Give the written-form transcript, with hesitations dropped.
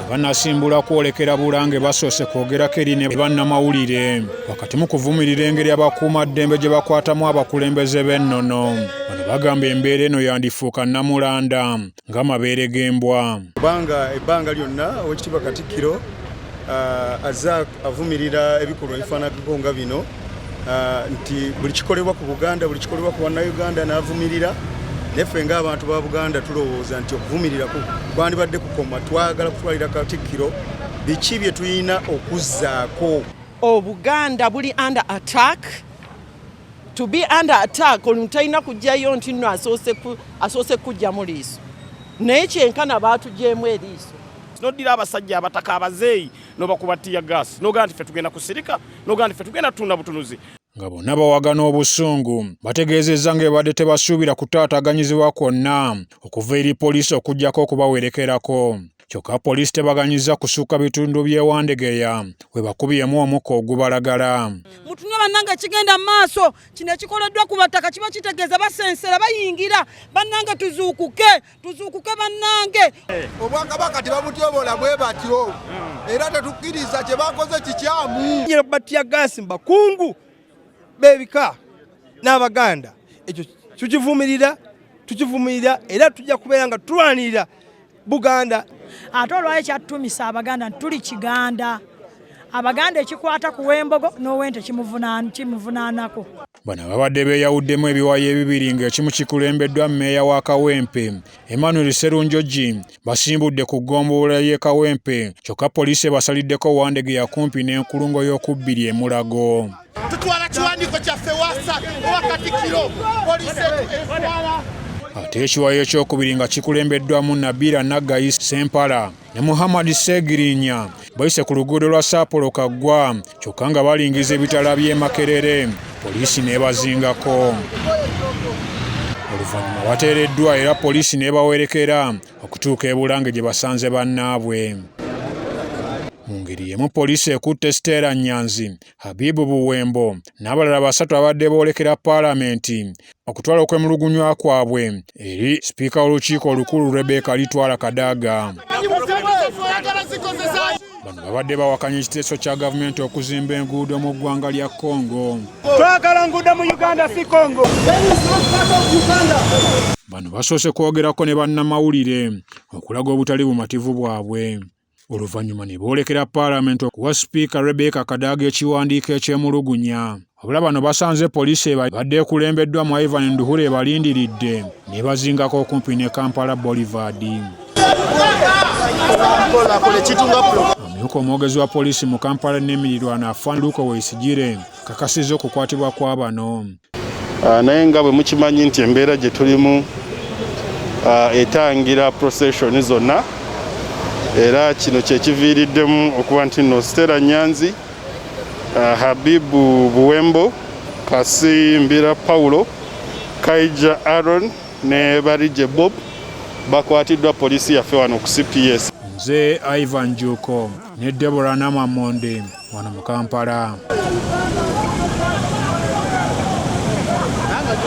abannasimbula kwolekera Bulange basoose kwogerako eri ne bannamawulire wakati mu kuvumirira engeri abakuumaddembe gye bakwatamu abakulembeze b'ennono. Bano bagamba embeera eno yandifuuka nnamulanda ng'amabeere g'embwa. Kubanga ebbanga lyonna Oweekitiibwa Katikkiro azza avumirira ebikolwa ebifaananako nga bino nti buli kikolebwa ku Buganda, buli kikolebwa ku Bannayuganda n'avumirira. Neffe ng'abantu ba Buganda tulowooza nti okuvumirira kwandibadde kukoma, twagala kutwalira Katikkiro biki bye tulina okuzzaako. Obuganda buli under attack. To be under attack omuntu talina kujjayo nti nno asoose kujja mu liiso. Naye kyenkana baatugyemu eriiso. Nodira abasajja abataka abazeeyi n'obakubatiya gas n'ogamba nti ffe tugenda kusirika n'ogamba nti ffe tugenda tutunda butunuzi. Nga bonna bawagana obusungu bategeezezza ng'ebadde tebasuubira kutaataganyizibwa kwonna okuva eri poliisi okuggyako okubawerekerako. Kyokka poliisi tebaganyizza kusukka bitundu by'e Wandegeya we bakubyemu omukka ogubalagala. Mutunye bannange kigenda maaso, kino ekikoleddwa ku bataka kiba kitegeeza basensera bayingira. Bannange tuzuukuke bannange. Obwakabaka tebamutyobola bwe batyo era tetukkiriza kye bakoze kikyamu. Batiya gaasi bakungu bebika n'Abaganda ekyo tukivumirira era tujja kubeera nga tulwanirira Buganda. Ate olwayo kyatutumisa Abaganda tuli Kiganda. Abaganda ekikwata ku w'embogo n'owente kimuvunaanako. Bano babadde beeyawuddemu ebiwayi ebibiri ng'ekimu kikulembeddwa mmeeya wa Kawempe Emmanuel Sserunjogi basimbudde ku ggombolola y'e Kawempe kyokka poliisi basaliddeko Wandegeya kumpi n'enkulungo y'okubbiri e Mulago. Tutwala kiwandiiko kyaffe wasa owa Katikkiro poliisi etwala. Ate ekiwayi ekyokubiri nga kikulembeddwamu Nabira Naggayi Sempala ne Muhammad Segirinya bayise ku luguudo lwa Saapolo Kaggwa kyokka nga balingiza ebitala by'e Makerere poliisi n'ebazingako. Oluvannyuma bateereddwa era poliisi n'ebawerekera okutuuka e Bulange gye basanze bannaabwe. Mu ngeri yemu poliisi ekutte Stella Nyanzi, Habibu Buwembo n'abalala basatu abadde boolekera Paalamenti okutwala okwemulugunywa kwabwe eri Sipiika w'Olukiiko Olukulu Rebecca Litwala Kadaga. Bano babadde bawakanya ekiteeso kya gavumenti okuzimba enguudo mu ggwanga lya Congo. Twagala nguudo mu Uganda si Congo. Bano basoose kwogerako ne bannamawulire okulaga obutali bumativu bwabwe. Oluvannyuma ne boolekera Paalamenti okuwa Sipiika Rebecca Kadaga ekiwandiiko ekyemulugunya. Wabula bano basanze poliisi ebadde ekulembeddwa mu Ivan Nduhura ebalindiridde n'ebazingako okumpi ne Kampala Boulevard. Omumyuka omwogezi wa poliisi mu Kampala n'Emirirwano Afande Luko Weesigire kakasizza okukwatibwa kwa bano. Naye nga bwe mukimanyi nti embeera gye tulimu etangira procession zonna era kino kyekiviiriddemu okuba nti nno Stella Nyanzi, Habibu Buwembo, Kasi Mbira Paulo, Kaija Aaron ne Barije Bob bakwatiddwa poliisi yaffe wano ku CPS. Nze Ivan Juko ne Deborah Namamonde wano mu Kampala.